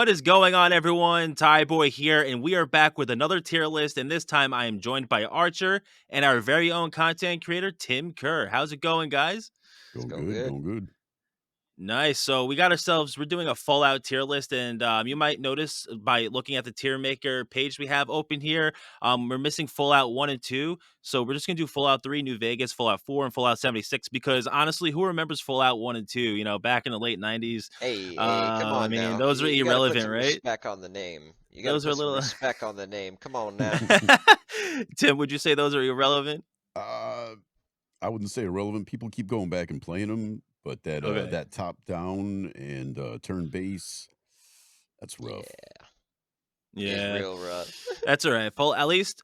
What is going on, everyone? Ty Boy here, and we are back with another tier list. And this time, I am joined by Archer and our very own content creator, Tim Kerr. How's it going, guys? It's Going good, good. going good. Nice. So we're doing a Fallout tier list, and you might notice by looking at the tier maker page we have open here, we're missing Fallout 1 and 2. So we're just going to do Fallout 3, New Vegas, Fallout 4, and Fallout 76, because honestly, who remembers Fallout 1 and 2, back in the late 90s? Hey, come I on mean, now. those You, were you got to put irrelevant, some right? respect on the name. You got to Those are a put some little. respect on the name. Come on now. Tim, would you say those are irrelevant? uh, I wouldn't say irrelevant. People keep going back and playing them, but Okay. that top down and turn base, that's rough. Yeah, it's Yeah, real rough. that's all right.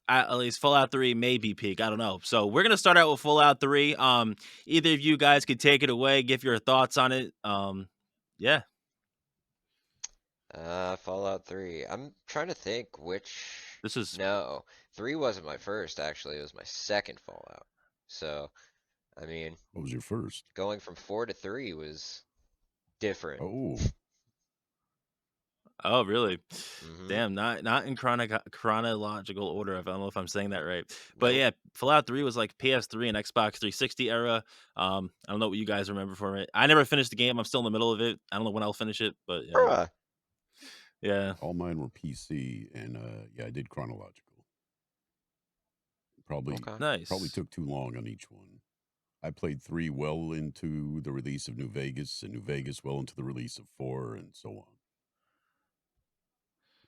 At least Fallout 3 may be peak. I don't know. So we're gonna start out with Fallout 3. Either of you guys could take it away, give your thoughts on it. Yeah. Fallout 3. I'm trying to think which. This is No, 3 wasn't my first, actually. It was my second Fallout. So, I mean, What was your first? going from 4 to 3 was different. Oh, Oh, really? Mm-hmm. Damn, not in chronological order. I don't know if I'm saying that right, but Nope. yeah, Fallout 3 was like PS3 and Xbox 360 era. I don't know what you guys remember from it. I never finished the game. I'm still in the middle of it. I don't know when I'll finish it, but yeah, Bruh. yeah, all mine were PC, and yeah, I did chronological. Probably, Okay. probably nice. took too long on each one. I played three well into the release of New Vegas, and New Vegas well into the release of four, and so on.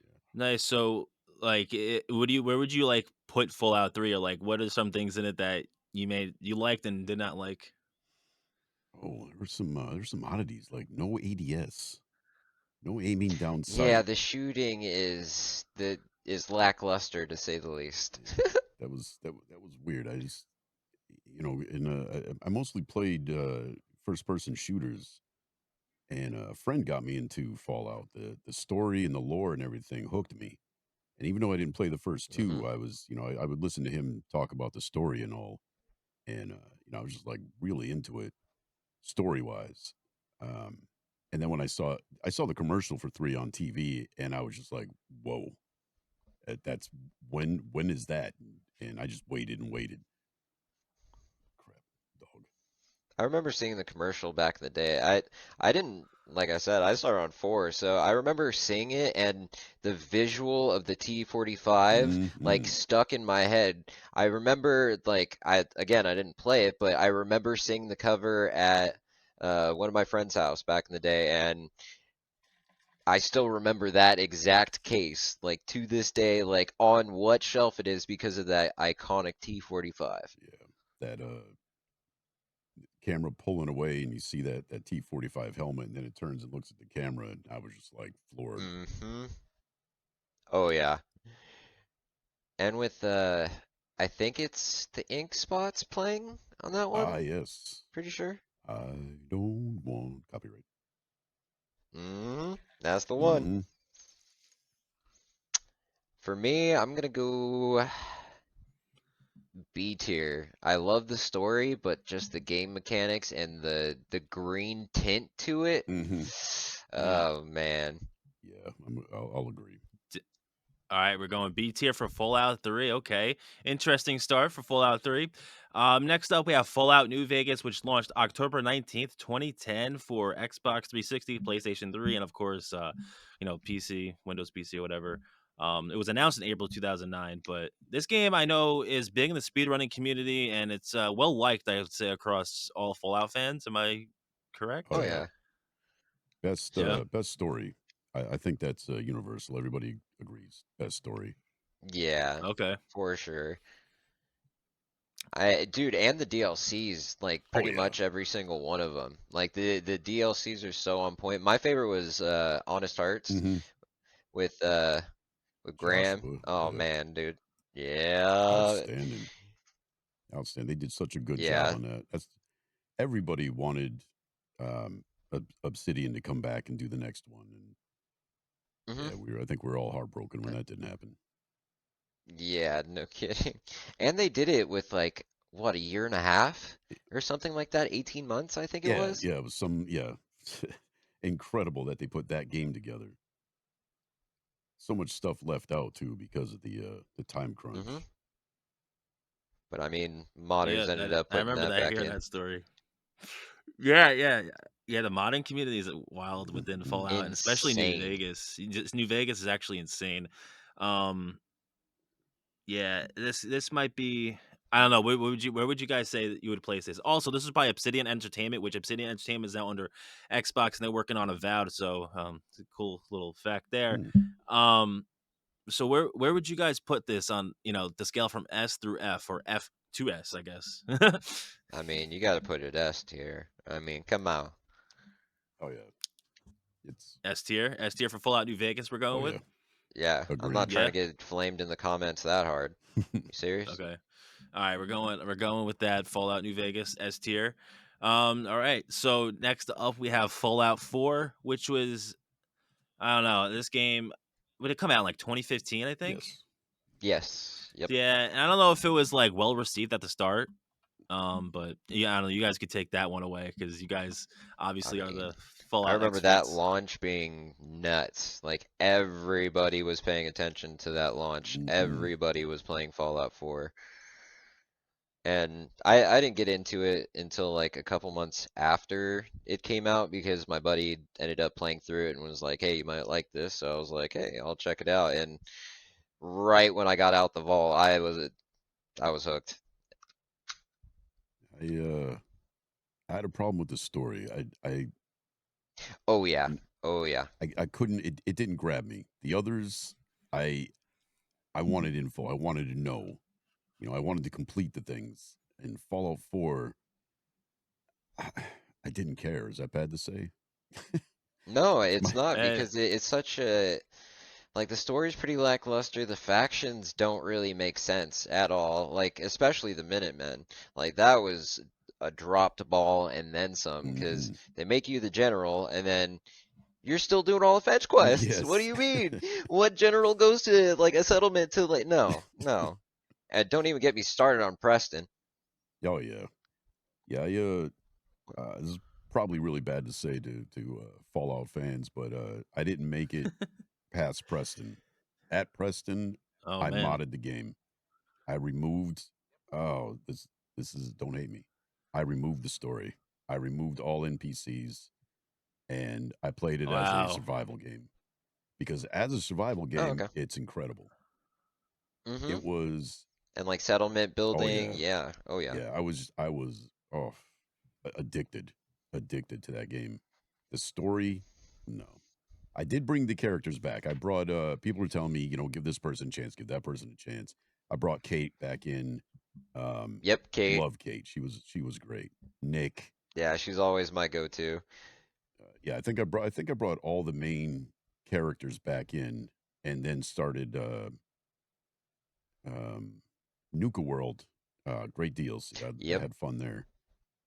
Yeah. Nice. So, like, where would you like put Fallout 3, or like, what are some things in it that you liked and did not like? Oh, there's some oddities like no ADS. No aiming down Yeah, sight. the shooting is lackluster to say the least. Yeah, that was weird. I just I mostly played first person shooters, and a friend got me into Fallout. The story and the lore and everything hooked me. And even though I didn't play the first Mm-hmm. two, I was I would listen to him talk about the story and all, and I was just like really into it story wise. Um, and then when I saw the commercial for three on TV, and I was just like, whoa. That's when is that? And I just waited and waited. Crap, dog. I remember seeing the commercial back in the day. I didn't like I said, I started on 4, so I remember seeing it and the visual of the T-45 like Mm-hmm. stuck in my head. I remember like I didn't play it, but I remember seeing the cover at one of my friend's house back in the day, and I still remember that exact case, like to this day, like on what shelf it is because of that iconic T-45. Yeah, that camera pulling away, and you see that T-45 helmet, and then it turns and looks at the camera, and I was just like floored. Mm-hmm. Oh yeah. And with I think it's the ink spots playing on that Ah, one. yes. Pretty sure. I don't want copyright. That's the one. Mm-hmm. For me, I'm gonna go B tier. I love the story, but just the game mechanics and the green tint to it. Mm-hmm. Oh man. Yeah, I'll agree. All right, we're going B tier for Fallout 3. Okay. Interesting start for Fallout 3. Next up, we have Fallout New Vegas, which launched October 19th, 2010 for Xbox 360, PlayStation 3, and of course, PC, Windows PC, or whatever. It was announced in April 2009, but this game I know is big in the speedrunning community, and it's well liked, I would say, across all Fallout fans. Am I correct? Oh Oh yeah, yeah. Yeah. best story. I think that's universal. Everybody agrees. Best story. Yeah, Okay. for sure. Dude, and the DLCs, like Oh pretty yeah. much every single one of them. Like the DLCs are so on point. My favorite was Honest Hearts Mm-hmm. with Graham. Joshua. Oh Yeah. man, dude. Yeah. Outstanding. Outstanding. They did such a good job Yeah. on that. That's everybody wanted Obsidian to come back and do the next one, and hmm yeah, I think we are all heartbroken when that didn't happen. Yeah, no kidding. And they did it with like what, a year and a half or something like that, 18 months, I think it Yeah, was. yeah, it was some yeah, incredible that they put that game together. so much stuff left out too because of the time hmm crunch. But I mean, modders Yeah, ended that up I putting remember that that back hearing in. that story. Yeah. The modding community is wild within Fallout, and especially New Insane. Vegas. New Vegas is actually insane. Um, yeah, this might be. I don't know. Where would you guys say that you would place this? Also, this is by Obsidian Entertainment, which Obsidian Entertainment is now under Xbox, and they're working on Avowed. So, it's a cool little fact there. Hmm. Um, so where would you guys put this on, the scale from S through F, or F to S, I guess? I mean, you got to put it S tier. I mean, come on. Oh yeah, it's S tier for Fallout New Vegas. We're oh going with. yeah, Yeah, I'm not agreed. trying to Yeah. get flamed in the comments that hard. You serious? Okay. All right, we're going with that Fallout New Vegas S tier. All right. So next up we have Fallout 4, which was, I don't know, this game would it come out in like 2015, I think. Yes. Yes. Yep. Yeah, and I don't know if it was like well received at the start. But yeah, I don't know. You guys could take that one away because you guys I obviously are mean, the I Fallout remember that experts. launch being nuts. Like everybody was paying attention to that launch. Hmm. Everybody was playing Fallout 4. And I didn't get into it until like a couple months after it came out because my buddy ended up playing through it and was like, "Hey, you might like this." So I was like, "Hey, I'll check it out." And right when I got out the vault, I was hooked. I I had a problem with the story. Oh yeah. Oh yeah. I couldn't. It didn't grab me. The others, I I wanted info. I wanted to know. I wanted to complete the things. And Fallout 4, I, I didn't care. Is that bad to say? No, It's it's my not Uh, because it's such a like the story's pretty lackluster. The factions don't really make sense at all. Like especially the Minutemen. Like that was a dropped ball and then some because hmm. they make you the general and then you're still doing all the fetch quests. What do Yes. you mean? What general goes to like a settlement to like no, no. And don't even get me started on Preston. Oh yeah. Yeah. Yeah. This is probably really bad to say to Fallout fans, but I didn't make it past Preston. At Preston, oh I man. modded the game. I removed. Oh, this is don't hate me. I removed the story. I removed all NPCs, and I played it as a Wow. survival game because as a survival Oh, game, okay. it's incredible. Mm-hmm. It was. And like settlement Oh building, yeah, yeah. Oh yeah. yeah. I was addicted, addicted to that game. The story, no. I did bring the characters back. I brought people are telling me, give this person a chance, give that person a chance. I brought Kate back in. Yep, Kate. Love Kate. She was great. Nick. Yeah, she's always my go-to. Yeah, I think I brought all the main characters back in and then started um Nuka World. Great deals. I Yep. had fun there.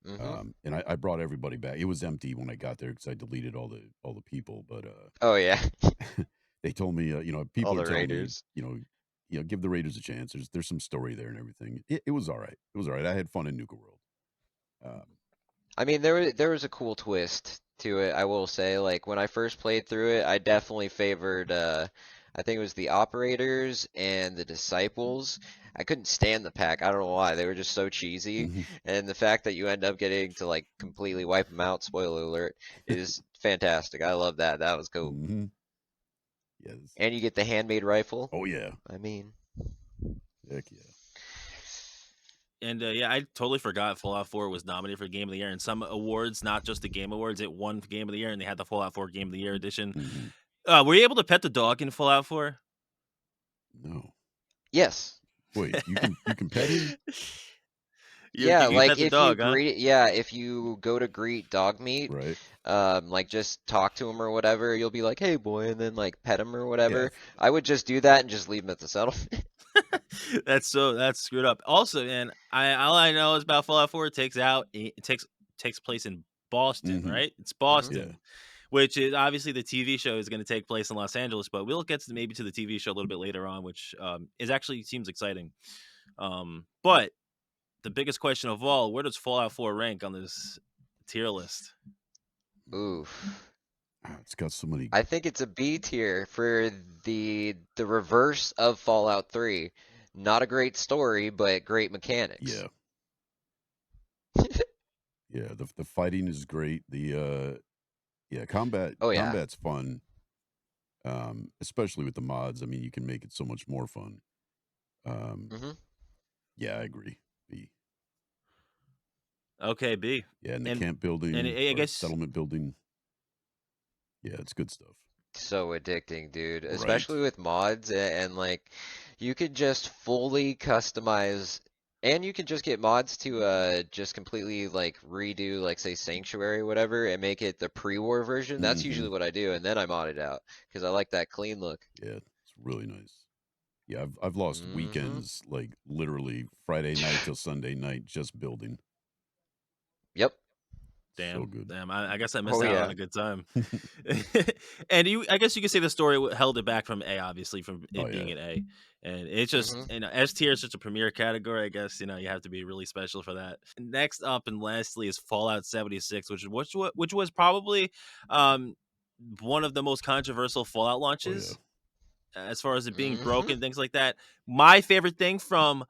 Mm-hmm. And I brought everybody back. It was empty when I got there because I deleted all the people, but Oh yeah. they told me, All people are the telling me, raiders. give the Raiders a chance. There's some story there and everything. It was all right. It was all right. I had fun in Nuka World. Um, I mean, there was a cool twist to it, I will say. Like when I first played through it, I definitely favored I think it was the operators and the disciples. I couldn't stand the pack. I don't know why. They were just so cheesy. mhm, And the fact that you end up getting to like completely wipe them out, spoiler alert, is fantastic. I love that. That was cool. mhm. Yes. And you get the handmade rifle. Oh yeah. I mean, Heck yeah. And yeah, I totally forgot Fallout 4 was nominated for Game of the Year in some awards, not just the Game Awards. It won Game of the Year, and they had the Fallout 4 Game of the Year edition. Hmm. Were you able to pet the dog in Fallout 4? No. yes. Wait, you can pet him, Yeah, You like pet the if you dog, huh? greet, yeah, if you go to greet dog meat, right? like just talk to him or whatever, you'll be like, "Hey, boy," and then like pet him or Yeah. whatever. I would just do that and just leave him at the settlement. That's screwed up. Also, man, I all I know is about Fallout 4. It takes place in Boston, Hmm. right? It's hmm Yeah. Boston, which is obviously the TV show is going to take place in Los Angeles. But we'll get to maybe to the TV show a little bit later on, which is actually seems exciting. But the biggest question of all, where does Fallout 4 rank on this tier list? Mm. Oof. It's got so many. I think it's a B tier for the reverse of Fallout 3. Not a great story, but great mechanics. Yeah, yeah. The fighting is great. Yeah, Oh yeah. combat's fun. Especially with the mods. I mean, you can make it so much more fun. Um, hmm yeah, I agree. B. Okay, B. Yeah, and the And camp and building I or guess settlement building. Yeah, it's good stuff. So addicting, dude. Right. Especially with mods and like you could just fully customize and you can just get mods to just completely like redo like say Sanctuary or whatever and make it the pre-war version. That's Hmm. usually what I do and then I mod it out because I like that clean look. Yeah, it's really nice. Yeah, I've lost hmm weekends like literally Friday night till Sunday night just building. Yep. So damn, good. damn. I guess I Oh missed out on yeah. a good time. And I guess you could say the story held it back from A, obviously, from Oh it yeah. being an A. And it's just, hmm S tier is such a premier category. I guess you have to be really special for that. Next up and lastly is Fallout 76, which was probably um one of the most controversial Fallout Oh yeah. launches as far as it being hmm broken, things like that. My favorite thing from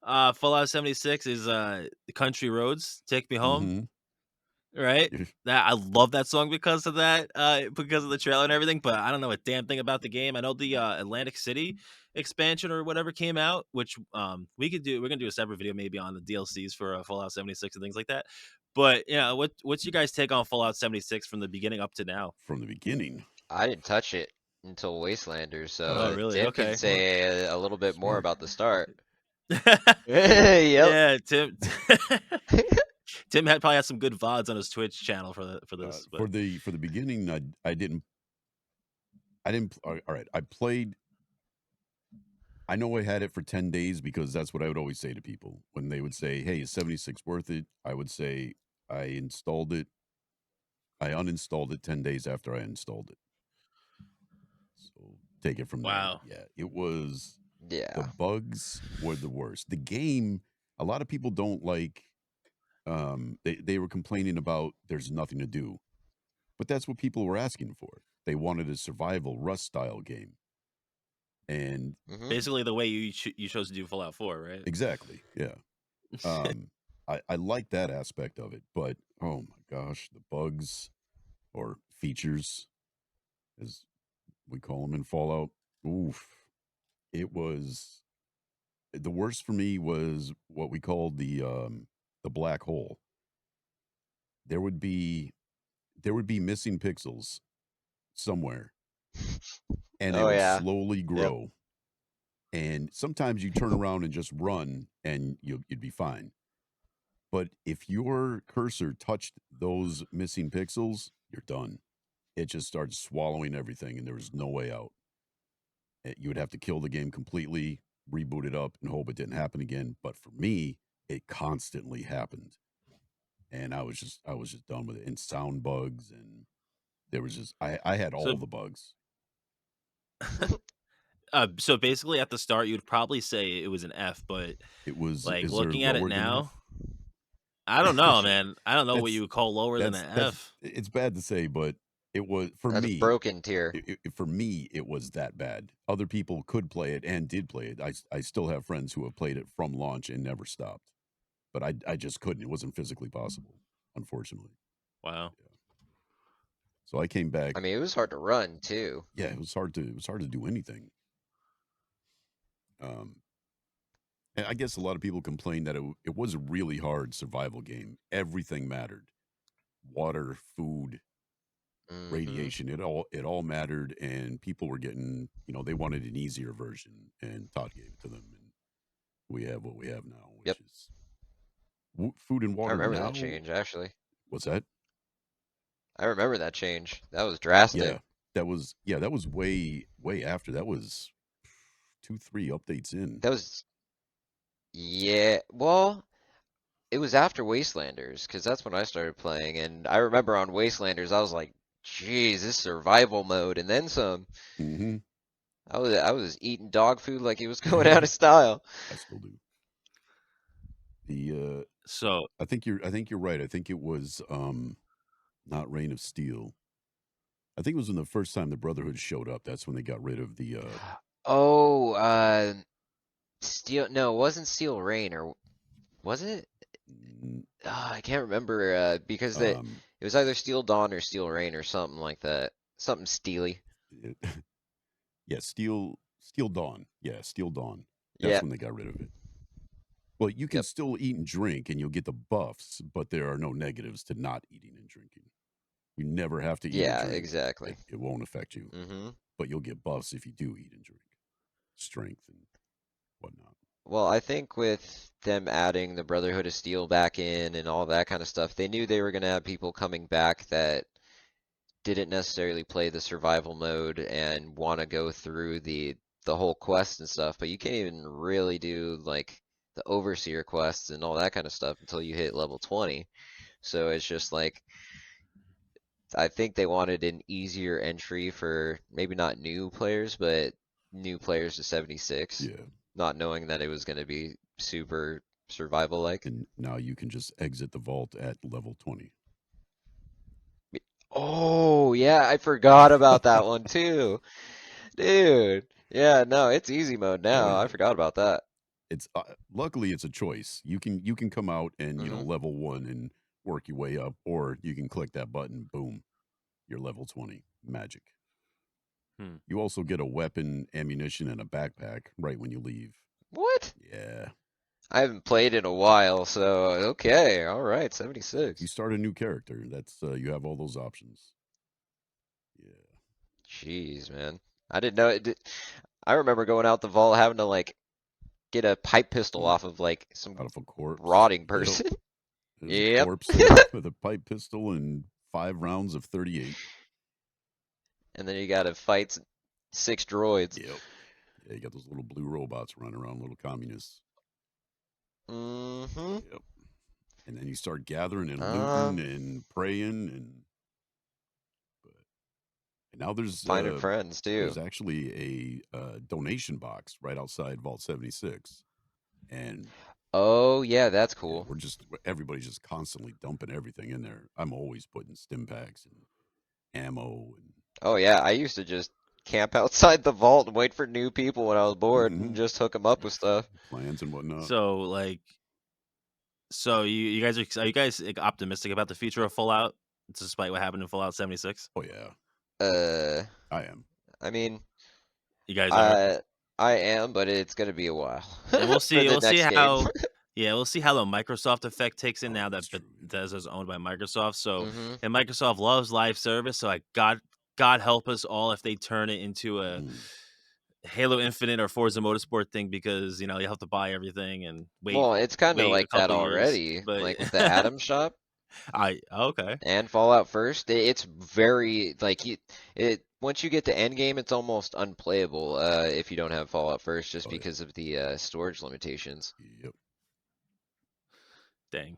Fallout 76 is Country Roads, Take Me Home. Hmm. Right? That I love that song because of that, because of the trailer and everything, but I don't know a damn thing about the game. I know the, Atlantic City expansion or whatever came out, which, we're gonna do a separate video maybe on the DLCs for, Fallout 76 and things like that. But, yeah, what's your guys' take on Fallout 76 from the beginning up to now? From the beginning. I didn't touch it until Wastelanders, so Oh, really? Tim can Okay. Smart. say a little bit more Smart. about the start. Yep. Yeah, Tim Tim had probably had some good VODs on his Twitch channel for this, but For the beginning, I didn't. All right, I played. I know I had it for 10 days because that's what I would always say to people when they would say, "Hey, is 76 worth it?" I would say I installed it. I uninstalled it 10 days after I installed it. So take it from there. wow. Yeah, it was. The Yeah. bugs were the worst. The game. A lot of people don't like. They were complaining about there's nothing to do, but that's what people were asking for. They wanted a survival Rust style game, and hmm Basically the way you chose to do Fallout 4, right? exactly, yeah. Um, I like that aspect of it, but oh my gosh, the bugs or features, as we call them in Fallout, oof, it was the worst for me was what we called the black hole. There would be there would be missing pixels somewhere, and they Oh would yeah. slowly Yep. grow. And sometimes you turn around and just run, and you'd be fine. But if your cursor touched those missing pixels, you're done. It just started swallowing everything, and there was no way out. You would have to kill the game completely, reboot it up, and hope it didn't happen again. But for me, it constantly happened, and I was just done with it. And sound bugs, and there was just I had So all the bugs. so basically at the start you'd probably say it was an F, but It was. like Is there looking at it lower than now, F? I don't know, man. I don't know what you that's would call lower than that's an that's F. it's bad to say, but it was for That's me. broken tier. For me, it was that bad. Other people could play it and did play it. I still have friends who have played it from launch and never stopped, but I just couldn't. It wasn't physically possible, unfortunately. Wow. Yeah. So I came I back. mean, it was hard to run too. Yeah, it was hard to do anything. Um, and I guess a lot of people complain that it was a really hard survival game. Everything mattered: water, food, hmm radiation. It all mattered, and people were getting, they wanted an easier version, and Todd gave it to them, and we have what we have now, Yep. which is food and I water remember that now. change actually. What's that? I remember that change. That was drastic. Yeah, that was way after. That was 2 3 updates in. That was yeah. Well, it was after Wastelanders because that's when I started playing, and I remember on Wastelanders I was like, "Geez, this survival mode," and then some. Hmm. I was eating dog food like it was going out of style. I still do. The So I think you're right. I think it was not Rain of Steel. I think it was when the first time the Brotherhood showed up. That's when they got rid of the Oh, Steel. No, it wasn't Steel Rain, or was it? mm, I can't remember. Because um it was either Steel Dawn or Steel Rain or something like that. Something steely. it, yeah, Steel Dawn. Yeah, Steel Dawn. That's Yeah. when they got rid of it. Well, you can Yep. still eat and drink and you'll get the buffs, but there are no negatives to not eating and drinking. You never have to eat or Yeah. drink. Exactly. It won't affect you, Mm-hmm. but you'll get buffs if you do eat and drink, strength and whatnot. Well, I think with them adding the Brotherhood of Steel back in and all that kind of stuff, they knew they were going to have people coming back that didn't necessarily play the survival mode and want to go through the whole quest and stuff, but you can't even really do like the overseer quests and all that kind of stuff until you hit level 20. So it's just like I think they wanted an easier entry for maybe not new players, but new players to 76, Yeah. not knowing that it was going to be super survival like. And now you can just exit the vault at level 20. Oh, yeah, I forgot about that one too. Dude. Yeah, no, it's easy mode Oh now. I yeah. forgot about that. It's luckily it's a choice. You can come out and, Hmm. level 1 and work your way up, or you can click that button, boom, you're level 20. Magic. Hmm. You also get a weapon, ammunition, and a backpack right when you leave. What? Yeah. I haven't played in a while, so okay, all right, Yeah, if you 76. start a new character, that's you have all those options. Yeah. Jeez, man. I didn't know it did. I remember going out the vault having to like get a pipe pistol Mm. off of like some Out of a corpse. rotting Yep. person. There's a Yep. corpse there with a pipe pistol and 5 rounds of 38. And then you gotta fight six droids. Yep. Yeah, you got those little blue robots running around, little communists. Mm-hmm. Yep. And then you start gathering and looting Um, and praying but and now Finding friends there's too. actually a donation box right outside Vault 76. And Oh yeah, that's yeah, cool. everybody's just constantly dumping everything in there. I'm always putting stim packs and ammo and Oh yeah, I used to just camp outside the vault and wait for new people when I was bored and mhm, just hook them up with stuff. plans and whatnot. So like, so you guys are you guys like, optimistic about the future of Fallout, despite what happened in Fallout 76? Oh yeah, Uh, I am. I mean, You guys are, I I am, but it's gonna be a while and we'll for see. the We'll see next game. how. Yeah, we'll see how the Microsoft effect takes in Oh, now that's that true. Yeah. Bethesda is owned by Microsoft. So, Hmm. and Microsoft loves live service. So, God help us all if they turn it into a Mm. Halo Infinite or Forza Motorsport thing, because you have to buy everything and Well, it's kind of wait a like that couple years. already, But like with the Atom Shop I okay. and Fallout First. It's very like it once you get to Endgame, it's almost unplayable if you don't have Fallout First, just Oh yeah. because of the storage limitations. Yep. Dang.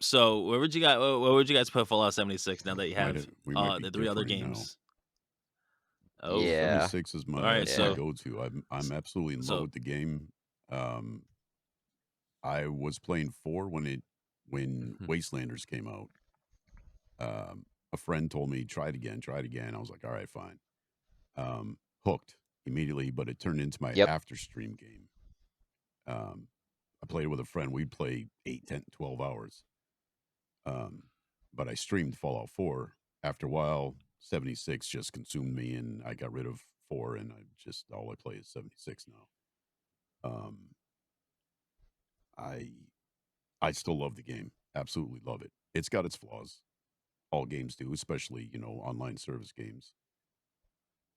So where would you guys put Fallout 76 now that you have We might be the three other differing now. games? Oh, Yeah, 76 is all my right. that's my yeah. go-to. I'm absolutely in love So with the game. Um, I was playing 4 when mhm. Wastelanders came out. A friend told me try it again, try it again. I was like, all right, fine. Hooked immediately, but it turned into my Yep. after stream game. Um, I played it with a friend. We'd play 8, 10, 12 hours. Um, but I streamed Fallout 4. After a while, 76 just consumed me, and I got rid of 4, and I just all I play is 76 now. Um, I I still love the game. Absolutely love it. It's got its flaws. All games do, especially online service games.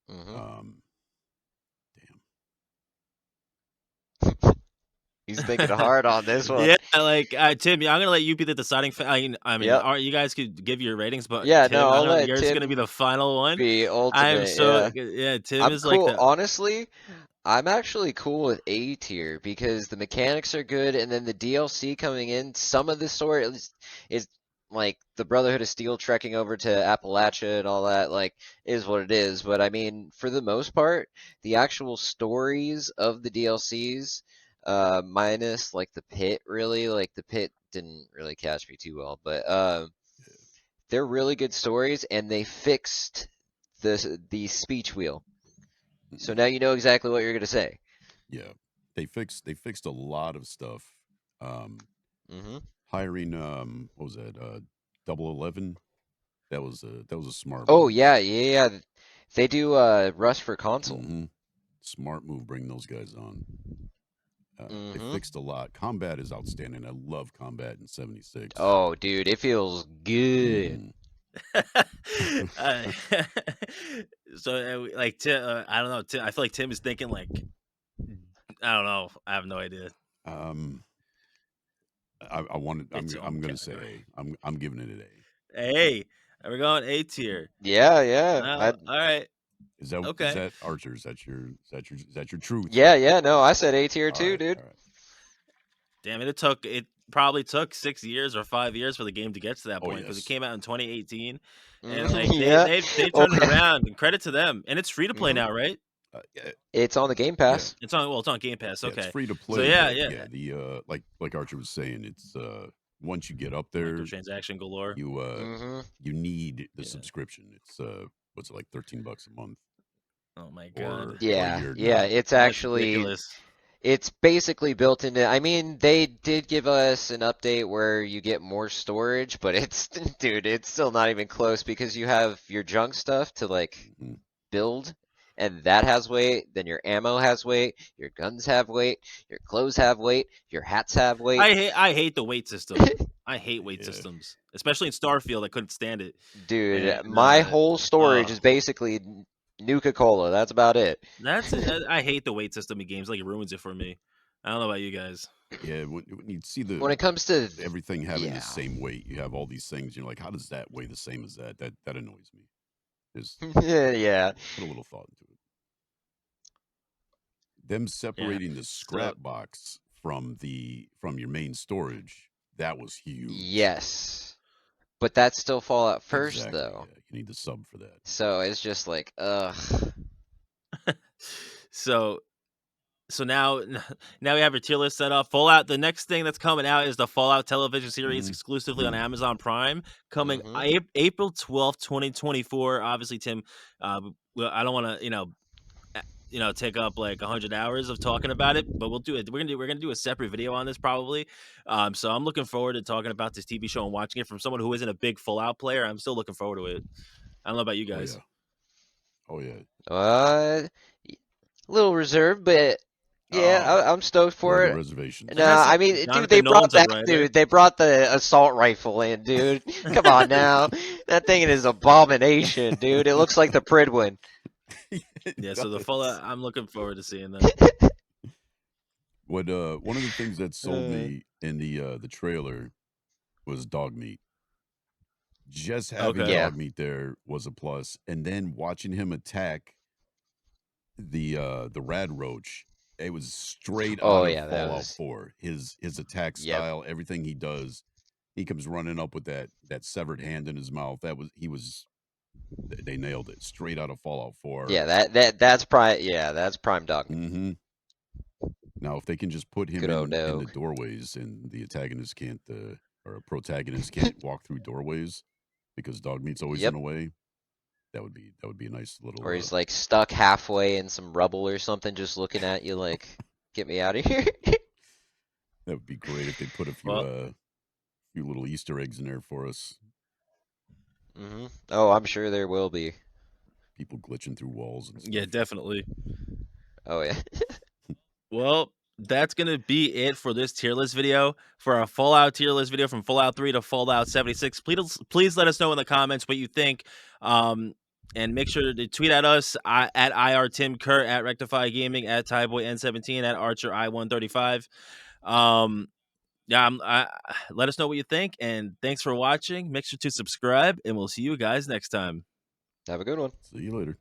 Hmm. Um, damn. He's thinking hard on this one. Yeah, like Tim, I'm gonna let you be the deciding. I mean, Yep. all right, you guys could give your ratings, but Yeah, no, Tim, I'll let yours is gonna be Tim the final one. be I am ultimate. so Yeah. yeah. Tim I'm is like cool. the Honestly, I'm actually cool with A tier because the mechanics are good, and then the DLC coming in, some of the story is like the Brotherhood of Steel trekking over to Appalachia and all that, like, is what it is. But I mean, for the most part, the actual stories of the DLCs, minus like the pit, really, like the pit didn't really catch me too well, but Yeah. they're really good stories, and they fixed the speech wheel. So Mm-mm. now you know exactly what you're gonna say. Yeah, they fixed a lot of stuff. Um, Hmm hiring what was that? 11. That was a smart Oh move. yeah, yeah, yeah. They do Rust for console. Hmm. Smart move. Bring those guys on. They Hmm fixed a lot. Combat is outstanding. I love combat in 76. Oh, dude, it feels good. Hmm. uh, so like I don't know. I feel like Tim is thinking like I don't know. I have no idea. um, I wanted. Its I'm own gonna say category. A. I'm giving it an A. Hey, we're going A tier. Yeah, yeah. All right. Is Okay. that Archer? Is that your truth? Yeah, yeah. No, I said A tier All too, right, dude. all right. Damn it! It probably took 6 years or 5 years for the game to get to that Oh point because it yes, came out in 2018, and Mhm, like yeah. they Oh, turned it around. And credit to them. And it's free to play hmm now, right? yeah, It's on the Game yeah, Pass. It's on Game Pass. yeah. It's Okay, free to so play, yeah, but yeah, yeah, the like Archer was saying, it's once you get up there, microtransaction galore. you Hmm you need the Yeah. subscription. It's what's it, like $13 a month Oh my god, or a Yeah, year yeah. now. It's that's actually ridiculous. it's basically built into. I mean, they did give us an update where you get more storage, but it's dude, it's still not even close because you have your junk stuff to like Hmm. build, and that has weight. Then your ammo has weight. Your guns have weight. Your clothes have weight. Your hats have weight. I hate the weight system. I hate weight Yeah, systems, especially in Starfield. I couldn't stand it. Dude, And my whole storage uh, is basically Nuka-Cola. That's about it. that's it. I hate the weight system in games. Like it ruins it for me. I don't know about you guys. yeah. When you see When it comes to, everything having the yeah, same weight, you have all these things. You're like, how does that weigh the same as that? That annoys me. Just yeah, put a little thought into it. Them Yeah. separating the So scrap box from your main storage, that was huge. yes. But that's still Fallout first, Exactly. though. Yeah, you need the sub for that. So it's just like, ugh. so now now we have our tier list set up. Fallout. The next thing that's coming out is the Fallout television series Hmm. exclusively on Amazon Prime, coming Hmm April 12th, 2024. Obviously, Tim, I don't want to take up like 100 hours of talking about it, but we'll do it. We're gonna do a separate video on this probably. So I'm looking forward to talking about this TV show and watching it from someone who isn't a big Fallout player. I'm still looking forward to it. I don't know about you Oh guys. yeah. Oh yeah. Uh, little reserved, but yeah, Oh, I'm stoked where are for the it. reservations? No, It has I some mean, dude, they Jonathan brought Nolan's a that, writer. dude. They brought the assault rifle in, dude. Come on now, that thing is abomination, dude. It looks like the Pridwin. It Yeah, so the does. Fallout, I'm looking forward to seeing that. What one of the things that sold Uh, me in the trailer was dog meat. Just having Okay. yeah. dog meat there was a plus, and then watching him attack the rad roach, it was straight Oh out of yeah, that Fallout was. 4. His attack Yep. style, everything he does, he comes running up with that severed hand in his mouth. They nailed it. Straight out of Fallout 4. Yeah, that's prime. Yeah, that's prime dog meat. Mhm. Now, if they can just put him Good old in the dog. doorways and the antagonist can't or a protagonist can't walk through doorways because dog meat's always in Yep. the way, that would be a nice little Or he's like stuck halfway in some rubble or something, just looking at you like, "Get me out of here." that would be great if they put a few Well, few little Easter eggs in there for us. Oh, I'm sure there will be. People glitching through walls and yeah, stuff. definitely. Oh yeah. Well, that's gonna be it for this tier list video. For our Fallout tier list video from Fallout 3 to Fallout 76. Please let us know in the comments what you think. And make sure to tweet at us at IR Tim Kurt, at Rectify Gaming, at Tyboy N17, at Archer I135. Yeah, let us know what you think, and thanks for watching. Make sure to subscribe, and we'll see you guys next time. Have a good one. See you later.